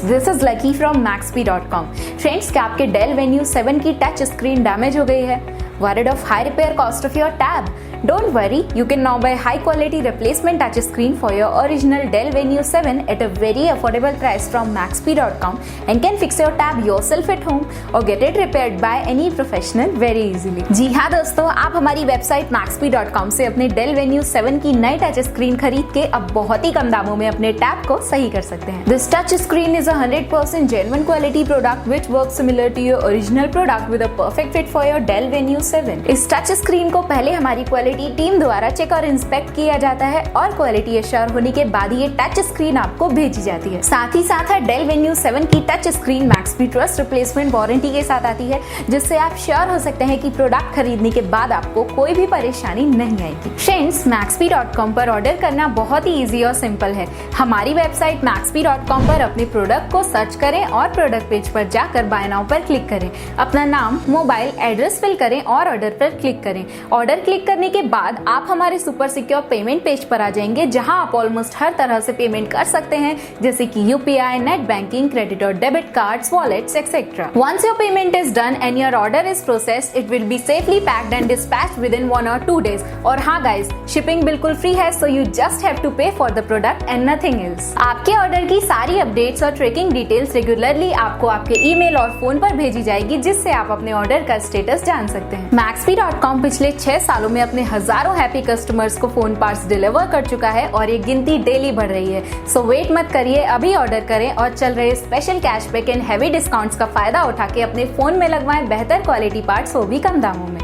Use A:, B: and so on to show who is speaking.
A: this is Lucky from Maxbhi.com. Friends, क्या आपके Dell Venue 7 की टच स्क्रीन डैमेज हो गई है? Worried of high repair cost of your tab? Don't worry, you can now buy high quality replacement touch screen for your original Dell Venue 7 at a very affordable price from Maxbhi.com and can fix your tab yourself at home or get it repaired by any professional very easily. जी हाँ दोस्तों, आप हमारी website Maxbhi.com से अपने Dell Venue 7 की नई touch screen खरीद के अब बहुत ही कम दामों में अपने टैब को सही कर सकते हैं. This touch screen is a 100% genuine quality product which works similar to your original product with a perfect fit for your Dell Venue 7. इस टच स्क्रीन को पहले हमारी क्वालिटी टीम द्वारा चेक और इंस्पेक्ट किया जाता है और क्वालिटी एश्योर होने के बाद ये टच स्क्रीन आपको भेजी जाती है. साथ ही साथ Dell Venue 7 की touch screen Maxbhi trust replacement warranty के साथ आती है, जिससे आप श्योर हो सकते हैं कि प्रोडक्ट खरीदने के बाद आपको कोई भी परेशानी नहीं आएगी. फ्रेंड्स, Maxbhi.com पर ऑर्डर करना बहुत ही इजी और सिंपल है. हमारी वेबसाइट Maxbhi.com पर अपने प्रोडक्ट को सर्च करें और प्रोडक्ट पेज पर जाकर बाय नाउ पर क्लिक करें. अपना नाम, मोबाइल, एड्रेस फिल करें और ऑर्डर पर क्लिक करें. ऑर्डर क्लिक करने के बाद आप हमारे सुपर सिक्योर पेमेंट पेज पर आ जाएंगे, जहां आप ऑलमोस्ट हर तरह से पेमेंट कर सकते हैं, जैसे कि यूपीआई, नेट बैंकिंग, क्रेडिट और debit cards, wallets etcetera. Once your payment is done and your order is processed, it will be safely packed and dispatched within 1 or 2 days. और हाँ गाइस, शिपिंग बिल्कुल free है, so you just have to pay for the product and nothing else. आपके order की सारी updates और tracking details regularly आपको आपके ईमेल और फोन पर भेजी जाएगी, जिससे आप अपने ऑर्डर का स्टेटस जान सकते हैं. Maxbhi.com पिछले 6 सालों में अपने हजारों हैप्पी कस्टमर्स को फोन पार्ट्स डिलीवर कर चुका है और ये गिनती डेली बढ़ रही है. सो वेट मत करिए, अभी ऑर्डर करें और चल रहे special cashback and heavy discounts का फायदा उठा के अपने फोन में लगवाएं बेहतर क्वालिटी पार्ट्स, वो भी कम दामों में.